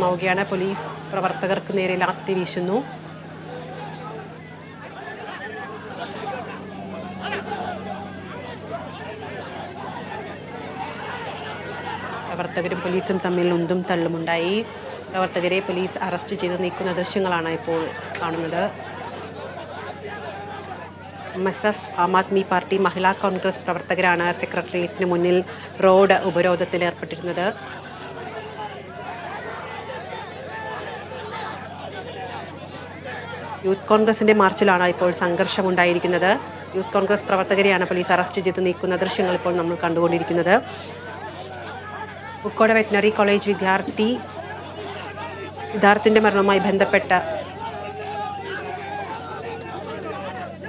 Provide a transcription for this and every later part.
രൂക്ഷമാവുകയാണ്. Police പ്രവർത്തകർക്ക് നേരെ ലാത്തി വീശുന്നു. പ്രവർത്തകരും പോലീസും തമ്മിൽ ഉന്തും തള്ളുമുണ്ടായി. പ്രവർത്തകരെ പോലീസ് അറസ്റ്റ് ചെയ്ത് നീക്കുന്ന ദൃശ്യങ്ങളാണ് ഇപ്പോൾ കാണുന്നത്. MSF ആം ആദ്മി പാർട്ടി മഹിളാ കോൺഗ്രസ് പ്രവർത്തകരാണ് സെക്രട്ടേറിയറ്റിന് മുന്നിൽ റോഡ് ഉപരോധത്തിൽ ഏർപ്പെട്ടിരുന്നത്. യൂത്ത് കോൺഗ്രസിന്റെ മാർച്ചിലാണ് ഇപ്പോൾ സംഘർഷമുണ്ടായിരിക്കുന്നത്. യൂത്ത് കോൺഗ്രസ് പ്രവർത്തകരെയാണ് പോലീസ് അറസ്റ്റ് ചെയ്ത് നീക്കുന്ന ദൃശ്യങ്ങൾ ഇപ്പോൾ നമ്മൾ കണ്ടുകൊണ്ടിരിക്കുന്നത്. പൂക്കോട് വെറ്റിനറി കോളേജ് വിദ്യാർത്ഥി സിദ്ധാർത്ഥിന്റെ മരണവുമായി ബന്ധപ്പെട്ട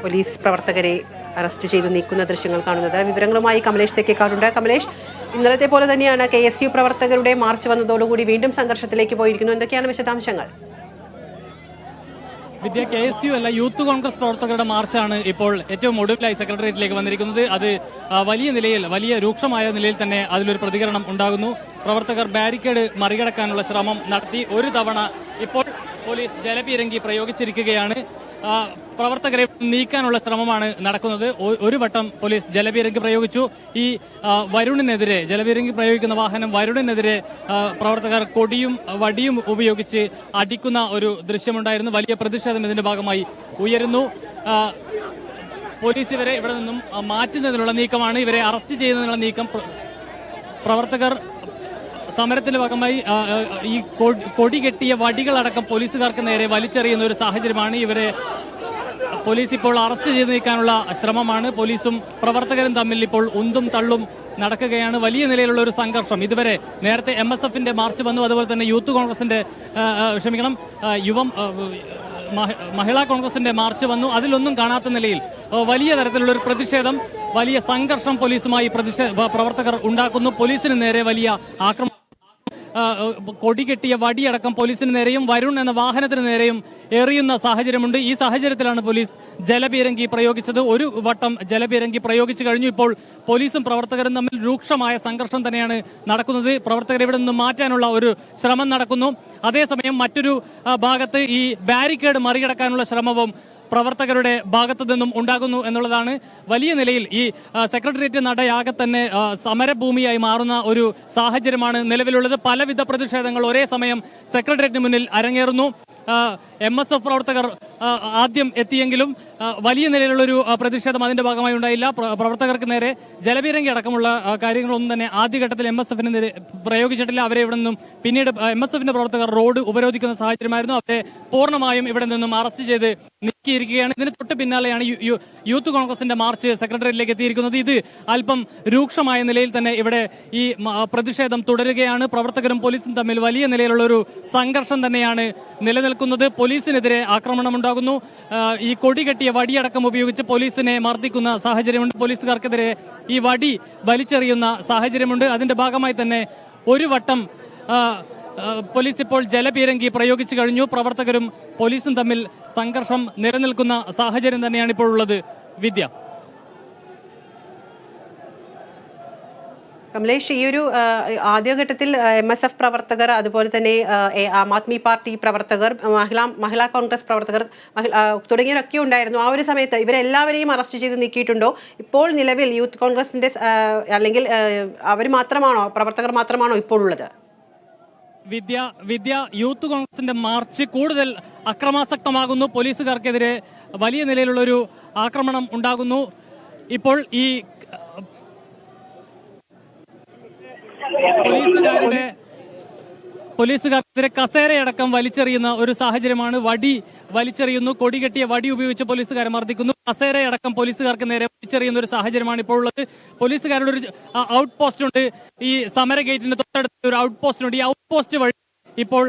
പോലീസ് പ്രവർത്തകരെ അറസ്റ്റ് ചെയ്ത് നീക്കുന്ന ദൃശ്യങ്ങൾ കാണുന്നത്. വിവരങ്ങളുമായി കമലേഷ് തെക്കേക്കാടുണ്ട്. കമലേഷ്, ഇന്നലത്തെ പോലെ തന്നെയാണ് KSU പ്രവർത്തകരുടെ മാർച്ച് വന്നതോടുകൂടി വീണ്ടും സംഘർഷത്തിലേക്ക് പോയിരിക്കുന്നു. എന്തൊക്കെയാണ് വിശദാംശങ്ങൾ? വിദ്യ, KSU അല്ല, യൂത്ത് കോൺഗ്രസ് പ്രവർത്തകരുടെ മാർച്ചാണ് ഇപ്പോൾ ഏറ്റവും ഒടുവിലായി സെക്രട്ടേറിയറ്റിലേക്ക് വന്നിരിക്കുന്നത്. അത് വലിയ രൂക്ഷമായ നിലയിൽ തന്നെ അതിലൊരു പ്രതികരണം ഉണ്ടാകുന്നു. പ്രവർത്തകർ ബാരിക്കേഡ് മറികടക്കാനുള്ള ശ്രമം നടത്തി. ഒരു തവണ ഇപ്പോൾ പോലീസ് ജലപീരങ്കി പ്രയോഗിച്ചിരിക്കുകയാണ്. പ്രവർത്തകരെ നീക്കാനുള്ള ശ്രമമാണ് നടക്കുന്നത്. ഒരു വട്ടം പോലീസ് ജലപീരങ്കി പ്രയോഗിച്ചു. ഈ വരുണിനെതിരെ, ജലപീരങ്കി പ്രയോഗിക്കുന്ന വാഹനം വരുണിനെതിരെ പ്രവർത്തകർ കൊടിയും വടിയും ഉപയോഗിച്ച് അടിക്കുന്ന ഒരു ദൃശ്യമുണ്ടായിരുന്നു. വലിയ പ്രതിഷേധം ഇതിന്റെ ഭാഗമായി ഉയരുന്നു. പോലീസ് ഇവരെ ഇവിടെ നിന്നും മാറ്റുന്നതിനുള്ള നീക്കമാണ്, ഇവരെ അറസ്റ്റ് ചെയ്യുന്നതിനുള്ള നീക്കം. പ്രവർത്തകർ സമരത്തിന്റെ ഭാഗമായി ഈ കൊടി കെട്ടിയ വടികളടക്കം പോലീസുകാർക്ക് നേരെ വലിച്ചെറിയുന്ന ഒരു സാഹചര്യമാണ്. ഇവരെ പോലീസ് ഇപ്പോൾ അറസ്റ്റ് ചെയ്ത് നീക്കാനുള്ള ശ്രമമാണ്. പോലീസും പ്രവർത്തകരും തമ്മിൽ ഇപ്പോൾ ഉന്തും തള്ളും നടക്കുകയാണ്. വലിയ നിലയിലുള്ള ഒരു സംഘർഷം. ഇതുവരെ നേരത്തെ MSFന്റെ മാർച്ച് വന്നു, അതുപോലെ തന്നെ യൂത്ത് കോൺഗ്രസിന്റെ മഹിളാ കോൺഗ്രസിന്റെ മാർച്ച് വന്നു. അതിലൊന്നും കാണാത്ത നിലയിൽ വലിയ തരത്തിലുള്ള ഒരു പ്രതിഷേധം, വലിയ സംഘർഷം പോലീസുമായി പ്രവർത്തകർ ഉണ്ടാക്കുന്നു. പോലീസിന് നേരെ വലിയ ആക്രമണം, കൊടി കെട്ടിയ വടിയടക്കം പോലീസിന് നേരെയും വരുൺ എന്ന വാഹനത്തിന് നേരെയും എറിയുന്ന സാഹചര്യമുണ്ട്. ഈ സാഹചര്യത്തിലാണ് പോലീസ് ജലപീരങ്കി പ്രയോഗിച്ചത്. ഒരു വട്ടം ജലപീരങ്കി പ്രയോഗിച്ചു കഴിഞ്ഞു. ഇപ്പോൾ പോലീസും പ്രവർത്തകരും തമ്മിൽ രൂക്ഷമായ സംഘർഷം തന്നെയാണ് നടക്കുന്നത്. പ്രവർത്തകരെ ഇവിടെ നിന്ന് മാറ്റാനുള്ള ഒരു ശ്രമം നടക്കുന്നു. അതേസമയം മറ്റൊരു ഭാഗത്ത് ഈ ബാരിക്കേഡ് മറികടക്കാനുള്ള ശ്രമവും പ്രവർത്തകരുടെ ഭാഗത്തു നിന്നും ഉണ്ടാകുന്നു എന്നുള്ളതാണ്. വലിയ നിലയിൽ ഈ സെക്രട്ടേറിയറ്റ് നടയാകെ തന്നെ സമരഭൂമിയായി മാറുന്ന ഒരു സാഹചര്യമാണ് നിലവിലുള്ളത്. പലവിധ പ്രതിഷേധങ്ങൾ ഒരേ സമയം സെക്രട്ടേറിയറ്റിന് മുന്നിൽ അരങ്ങേറുന്നു. MSF പ്രവർത്തകർ ആദ്യം എത്തിയെങ്കിലും വലിയ നിലയിലുള്ളൊരു പ്രതിഷേധം അതിന്റെ ഭാഗമായി ഉണ്ടായില്ല. പ്രവർത്തകർക്ക് നേരെ ജലപീരങ്കി അടക്കമുള്ള കാര്യങ്ങളൊന്നും തന്നെ ആദ്യഘട്ടത്തിൽ MSFന് നേരെ പ്രയോഗിച്ചിട്ടില്ല. അവരെ ഇവിടെ നിന്നും പിന്നീട് MSFന്റെ പ്രവർത്തകർ റോഡ് ഉപരോധിക്കുന്ന സാഹചര്യമായിരുന്നു. അവരെ പൂർണ്ണമായും ഇവിടെ നിന്നും അറസ്റ്റ് ചെയ്ത് നീക്കിയിരിക്കുകയാണ്. ഇതിന് തൊട്ട് പിന്നാലെയാണ് യൂത്ത് കോൺഗ്രസിന്റെ മാർച്ച് സെക്രട്ടേറിയറ്റിലേക്ക് എത്തിയിരിക്കുന്നത്. ഇത് അല്പം രൂക്ഷമായ നിലയിൽ തന്നെ ഇവിടെ ഈ പ്രതിഷേധം തുടരുകയാണ്. പ്രവർത്തകരും പോലീസും തമ്മിൽ വലിയ നിലയിലുള്ള ഒരു സംഘർഷം തന്നെയാണ് നിലനിൽക്കുന്നത്. പോലീസിനെതിരെ ആക്രമണമുണ്ടാകുന്നു. ഈ കൊടി കെട്ടിയ വടിയടക്കം ഉപയോഗിച്ച് പോലീസിനെ മർദ്ദിക്കുന്ന സാഹചര്യമുണ്ട്. പോലീസുകാർക്കെതിരെ ഈ വടി വലിച്ചെറിയുന്ന സാഹചര്യമുണ്ട്. അതിന്റെ ഭാഗമായി തന്നെ ഒരു വട്ടം പോലീസ് ഇപ്പോൾ ജലപീരങ്കി പ്രയോഗിച്ചു കഴിഞ്ഞു. പ്രവർത്തകരും പോലീസും തമ്മിൽ സംഘർഷം നിലനിൽക്കുന്ന സാഹചര്യം തന്നെയാണ് ഇപ്പോൾ ഉള്ളത്. വിദ്യ, കമലേഷ്, ഈ ഒരു ആദ്യഘട്ടത്തിൽ MSF പ്രവർത്തകർ, അതുപോലെ തന്നെ ആം ആദ്മി പാർട്ടി പ്രവർത്തകർ, മഹിളാ കോൺഗ്രസ് പ്രവർത്തകർ തുടങ്ങിയവരൊക്കെ ഉണ്ടായിരുന്നു. ആ ഒരു സമയത്ത് ഇവരെല്ലാവരെയും അറസ്റ്റ് ചെയ്ത് നീക്കിയിട്ടുണ്ടോ? ഇപ്പോൾ നിലവിൽ യൂത്ത് കോൺഗ്രസിന്റെ അല്ലെങ്കിൽ അവർ മാത്രമാണോ, പ്രവർത്തകർ മാത്രമാണോ ഇപ്പോൾ ഉള്ളത്? വിദ്യ, യൂത്ത് കോൺഗ്രസിന്റെ മാർച്ച് കൂടുതൽ അക്രമാസക്തമാകുന്നു. പോലീസുകാർക്കെതിരെ വലിയ നിലയിലുള്ള ഒരു ആക്രമണം ഉണ്ടാകുന്നു. ഇപ്പോൾ ഈ പോലീസുകാർക്കെതിരെ കസേരയടക്കം വലിച്ചെറിയുന്ന ഒരു സാഹചര്യമാണ്. വടി വലിച്ചെറിയുന്നു. കൊടി കെട്ടിയ വടി ഉപയോഗിച്ച് പോലീസുകാരെ മർദ്ദിക്കുന്നു. കസേരയടക്കം പോലീസുകാർക്ക് നേരെ വലിച്ചെറിയുന്ന ഒരു സാഹചര്യമാണ് ഇപ്പോൾ ഉള്ളത്. പോലീസുകാരുടെ ഒരു ഔട്ട് പോസ്റ്റ് ഉണ്ട്. ഈ സമര ഗേറ്റിന്റെ തൊട്ടടുത്ത് ഒരു ഔട്ട് പോസ്റ്റ് ഉണ്ട്. ഈ ഔട്ട് പോസ്റ്റ് വഴി ഇപ്പോൾ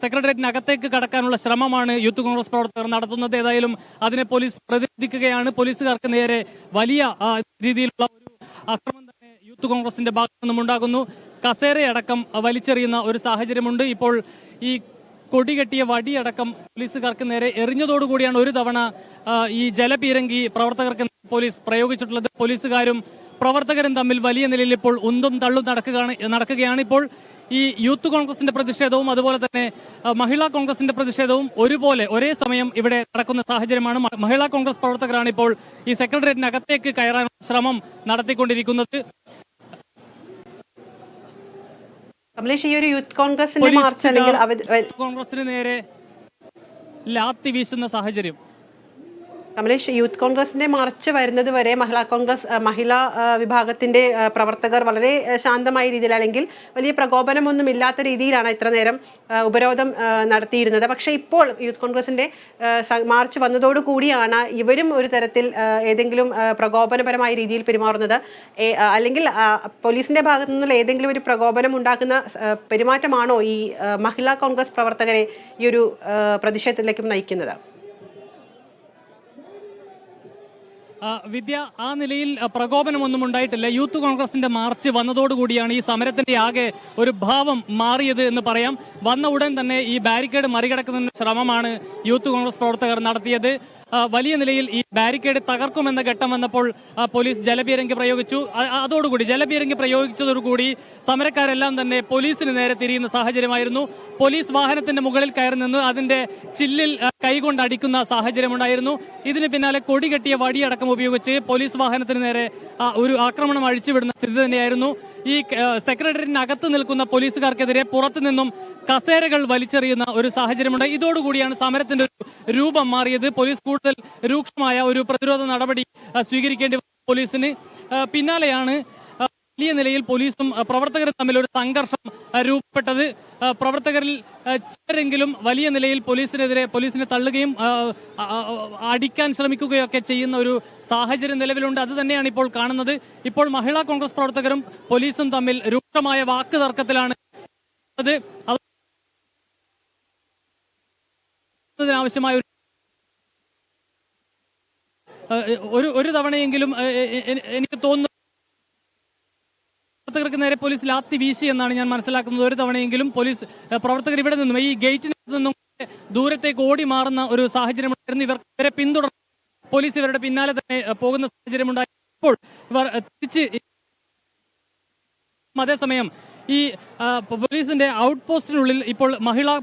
സെക്രട്ടേറിയറ്റിനകത്തേക്ക് കടക്കാനുള്ള ശ്രമമാണ് യൂത്ത് കോൺഗ്രസ് പ്രവർത്തകർ നടത്തുന്നത്. ഏതായാലും അതിനെ പോലീസ് പ്രതിരോധിക്കുകയാണ്. പോലീസുകാർക്ക് നേരെ വലിയ രീതിയിലുള്ള ഒരു ആക്രമണം തന്നെ യൂത്ത് കോൺഗ്രസിന്റെ ഭാഗത്തു നിന്നും ഉണ്ടാകുന്നു. കസേരയടക്കം വലിച്ചെറിയുന്ന ഒരു സാഹചര്യമുണ്ട്. ഇപ്പോൾ ഈ കൊടി കെട്ടിയ വടിയടക്കം പോലീസുകാർക്ക് നേരെ എറിഞ്ഞതോടുകൂടിയാണ് ഒരു തവണ ഈ ജലപീരങ്കി പ്രവർത്തകർക്ക് പോലീസ് പ്രയോഗിച്ചിട്ടുള്ളത്. പോലീസുകാരും പ്രവർത്തകരും തമ്മിൽ വലിയ നിലയിൽ ഇപ്പോൾ ഉന്തും തള്ളും നടക്കുകയാണ്. ഇപ്പോൾ ഈ യൂത്ത് കോൺഗ്രസിന്റെ പ്രതിഷേധവും അതുപോലെ തന്നെ മഹിളാ കോൺഗ്രസിന്റെ പ്രതിഷേധവും ഒരുപോലെ ഒരേ സമയം ഇവിടെ നടക്കുന്ന സാഹചര്യമാണ്. മഹിളാ കോൺഗ്രസ് പ്രവർത്തകരാണ് ഇപ്പോൾ ഈ സെക്രട്ടേറിയറ്റിനകത്തേക്ക് കയറാനുള്ള ശ്രമം നടത്തിക്കൊണ്ടിരിക്കുന്നത്. കമലേഷ്, ഈ ഒരു യൂത്ത് കോൺഗ്രസിന്റെ മാർച്ച് അല്ലെങ്കിൽ കോൺഗ്രസിന് നേരെ ലാത്തി വീശുന്ന സാഹചര്യം. കമലേഷ്, യൂത്ത് കോൺഗ്രസിന്റെ മാർച്ച് വരുന്നത് വരെ മഹിളാ വിഭാഗത്തിന്റെ പ്രവർത്തകർ വളരെ ശാന്തമായ രീതിയിൽ അല്ലെങ്കിൽ വലിയ പ്രകോപനമൊന്നും ഇല്ലാത്ത രീതിയിലാണ് ഇത്ര നേരം ഉപരോധം നടത്തിയിരുന്നത്. പക്ഷേ ഇപ്പോൾ യൂത്ത് കോൺഗ്രസിന്റെ മാർച്ച് വന്നതോടുകൂടിയാണ് ഇവരും ഒരു തരത്തിൽ ഏതെങ്കിലും പ്രകോപനപരമായ രീതിയിൽ പെരുമാറുന്നത്, അല്ലെങ്കിൽ പോലീസിന്റെ ഭാഗത്തു നിന്നുള്ള ഏതെങ്കിലും ഒരു പ്രകോപനം ഉണ്ടാക്കുന്ന പെരുമാറ്റമാണോ ഈ മഹിളാ കോൺഗ്രസ് പ്രവർത്തകരെ ഈ ഒരു പ്രതിഷേധത്തിലേക്കും നയിക്കുന്നത്? വിദ്യ, ആ നിലയിൽ പ്രകോപനമൊന്നും ഉണ്ടായിട്ടില്ല. യൂത്ത് കോൺഗ്രസിന്റെ മാർച്ച് വന്നതോടുകൂടിയാണ് ഈ സമരത്തിന്റെ ആകെ ഒരു ഭാവം മാറിയത് എന്ന് പറയാം. വന്ന ഉടൻ തന്നെ ഈ ബാരിക്കേഡ് മറികടക്കുന്ന ശ്രമമാണ് യൂത്ത് കോൺഗ്രസ് പ്രവർത്തകർ നടത്തിയത്. വലിയ നിലയിൽ ഈ ബാരിക്കേഡ് തകർക്കുമെന്ന ഘട്ടം വന്നപ്പോൾ പോലീസ് ജലപീരങ്കി പ്രയോഗിച്ചു. അതോടുകൂടി ജലപീരങ്കി പ്രയോഗിച്ചതോടുകൂടി സമരക്കാരെല്ലാം തന്നെ പോലീസിന് നേരെ തിരിയുന്ന സാഹചര്യമായിരുന്നു. പോലീസ് വാഹനത്തിന്റെ മുകളിൽ കയറി നിന്ന് അതിന്റെ ചില്ലിൽ കൈകൊണ്ട് അടിക്കുന്ന സാഹചര്യമുണ്ടായിരുന്നു. ഇതിന് പിന്നാലെ കൊടി കെട്ടിയ വടിയടക്കം ഉപയോഗിച്ച് പോലീസ് വാഹനത്തിന് നേരെ ഒരു ആക്രമണം അഴിച്ചുവിടുന്ന സ്ഥിതി തന്നെയായിരുന്നു. ഈ സെക്രട്ടേറിയറ്റിനകത്ത് നിൽക്കുന്ന പോലീസുകാർക്കെതിരെ പുറത്തു നിന്നും കസേരകൾ വലിച്ചെറിയുന്ന ഒരു സാഹചര്യമുണ്ട്. ഇതോടുകൂടിയാണ് സമരത്തിന്റെ രൂപം മാറിയത്. പോലീസ് കൂടുതൽ രൂക്ഷമായ ഒരു പ്രതിരോധ നടപടി സ്വീകരിക്കേണ്ടി വന്നു പോലീസിന്. പിന്നാലെയാണ് വലിയ നിലയിൽ പോലീസും പ്രവർത്തകരും തമ്മിൽ ഒരു സംഘർഷം രൂപപ്പെട്ടത്. പ്രവർത്തകരിൽ ചിലരെങ്കിലും വലിയ നിലയിൽ പോലീസിനെ തള്ളുകയും അടിക്കാൻ ശ്രമിക്കുകയൊക്കെ ചെയ്യുന്ന ഒരു സാഹചര്യം നിലവിലുണ്ട്. അത് തന്നെയാണ് ഇപ്പോൾ കാണുന്നത്. ഇപ്പോൾ മഹിളാ കോൺഗ്രസ് പ്രവർത്തകരും പോലീസും തമ്മിൽ രൂക്ഷമായ വാക്ക് തർക്കത്തിലാണ്. ആവശ്യമായ ഒരു തവണയെങ്കിലും എനിക്ക് തോന്നുന്നു പ്രവർത്തകർക്ക് നേരെ പോലീസ് ലാത്തി വീശി എന്നാണ് ഞാൻ മനസ്സിലാക്കുന്നത്. ഒരു തവണയെങ്കിലും പോലീസ് പ്രവർത്തകർ ഇവിടെ നിന്നും ഈ ഗേറ്റിനകത്ത് നിന്നും ദൂരത്തേക്ക് ഓടി മാറുന്ന ഒരു സാഹചര്യമുണ്ടായിരുന്നു. ഇവരെ പിന്തുടർന്ന് പോലീസ് ഇവരുടെ പിന്നാലെ തന്നെ പോകുന്ന സാഹചര്യമുണ്ടായി. ഇപ്പോൾ ഇവർ തിരിച്ച് അതേസമയം ഈ പോലീസിന്റെ ഔട്ട് പോസ്റ്റിനുള്ളിൽ ഇപ്പോൾ മഹിളാ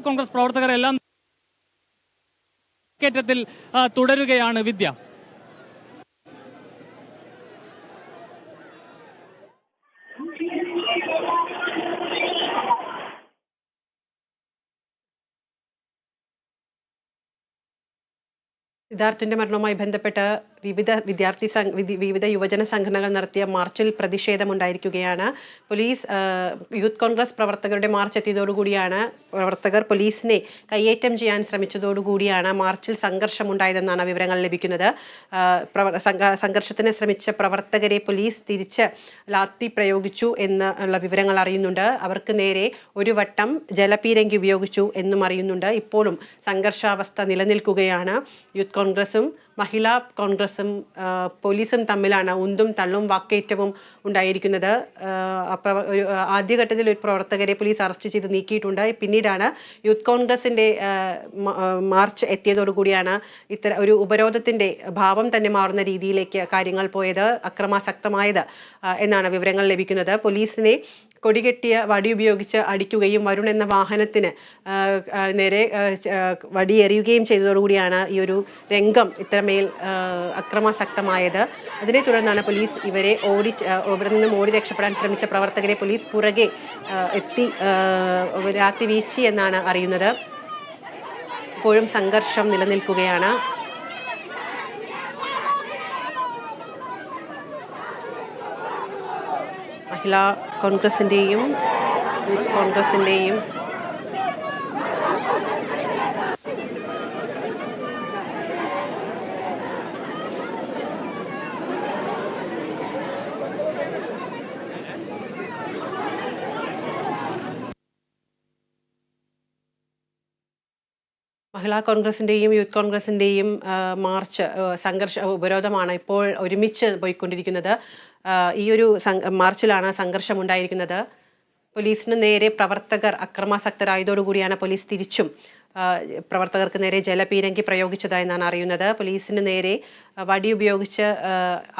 കോൺഗ്രസ് പ്രവർത്തകരെല്ലാം ത്തിൽ തുടരുകയാണ്. വിദ്യ, സിദ്ധാർത്ഥിന്റെ മരണവുമായി ബന്ധപ്പെട്ട് വിവിധ യുവജന സംഘടനകൾ നടത്തിയ മാർച്ചിൽ പ്രതിഷേധമുണ്ടായിരിക്കുകയാണ്. പോലീസ് യൂത്ത് കോൺഗ്രസ് പ്രവർത്തകരുടെ മാർച്ച് എത്തിയതോടുകൂടിയാണ് പ്രവർത്തകർ പോലീസിനെ കയ്യേറ്റം ചെയ്യാൻ ശ്രമിച്ചതോടുകൂടിയാണ് മാർച്ചിൽ സംഘർഷമുണ്ടായതെന്നാണ് വിവരങ്ങൾ ലഭിക്കുന്നത്. സംഘർഷത്തിന് ശ്രമിച്ച പ്രവർത്തകരെ പോലീസ് തിരിച്ച് ലാത്തി പ്രയോഗിച്ചു എന്നുള്ള വിവരങ്ങൾ അറിയുന്നുണ്ട്. അവർക്ക് നേരെ ഒരു വട്ടം ജലപീരങ്കി ഉപയോഗിച്ചു എന്നും അറിയുന്നുണ്ട്. ഇപ്പോഴും സംഘർഷാവസ്ഥ നിലനിൽക്കുകയാണ്. യൂത്ത് കോൺഗ്രസും മഹിളാ കോൺഗ്രസും പോലീസും തമ്മിലാണ് ഉന്തും തള്ളും വാക്കേറ്റവും ഉണ്ടായിരിക്കുന്നത്. ആദ്യഘട്ടത്തിൽ ഒരു പ്രവർത്തകരെ പോലീസ് അറസ്റ്റ് ചെയ്ത് നീക്കിയിട്ടുണ്ട്. പിന്നീടാണ് യൂത്ത് കോൺഗ്രസിൻ്റെ മാർച്ച് എത്തിയതോടുകൂടിയാണ് ഒരു ഉപരോധത്തിൻ്റെ ഭാവം തന്നെ മാറുന്ന രീതിയിലേക്ക് കാര്യങ്ങൾ പോയത്, അക്രമാസക്തമായത് എന്നാണ് വിവരങ്ങൾ ലഭിക്കുന്നത്. പോലീസിനെ കൊടികെട്ടിയ വടി ഉപയോഗിച്ച് അടിക്കുകയും വരുൺ എന്ന വാഹനത്തിന് നേരെ വടിയെറിയുകയും ചെയ്തതോടുകൂടിയാണ് ഈ ഒരു രംഗം ഇത്രമേൽ അക്രമാസക്തമായത്. അതിനെ തുടർന്നാണ് പോലീസ് ഇവരെ ഇവിടെ നിന്നും ഓടി രക്ഷപ്പെടാൻ ശ്രമിച്ച പ്രവർത്തകരെ പോലീസ് പുറകെ എത്തി ലാത്തി വീശി എന്നാണ് അറിയുന്നത്. ഇപ്പോഴും സംഘർഷം നിലനിൽക്കുകയാണ്. മഹിളാ കോൺഗ്രസിൻ്റെയും യൂത്ത് കോൺഗ്രസിൻ്റെയും മഹിളാ കോൺഗ്രസിൻ്റെയും യൂത്ത് കോൺഗ്രസിൻ്റെയും മാർച്ച് ഉപരോധമാണ് ഇപ്പോൾ ഒരുമിച്ച് പോയിക്കൊണ്ടിരിക്കുന്നത്. ഈ ഒരു മാർച്ചിലാണ് സംഘർഷമുണ്ടായിരിക്കുന്നത്. പോലീസിന് നേരെ പ്രവർത്തകർ അക്രമാസക്തരായതോടുകൂടിയാണ് പോലീസ് തിരിച്ചും പ്രവർത്തകർക്ക് നേരെ ജലപീരങ്കി പ്രയോഗിച്ചതായെന്നാണ് അറിയുന്നത്. പോലീസിന് നേരെ വടി ഉപയോഗിച്ച്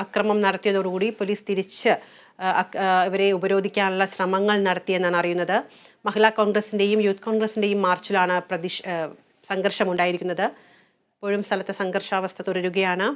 അക്രമം നടത്തിയതോടുകൂടി പോലീസ് തിരിച്ച് ഇവരെ ഉപരോധിക്കാനുള്ള ശ്രമങ്ങൾ നടത്തിയെന്നാണ് അറിയുന്നത്. മഹിളാ കോൺഗ്രസിൻ്റെയും യൂത്ത് കോൺഗ്രസിൻ്റെയും മാർച്ചിലാണ് സംഘർഷമുണ്ടായിരിക്കുന്നത്. ഇപ്പോഴും സ്ഥലത്തെ സംഘർഷാവസ്ഥ തുടരുകയാണ്.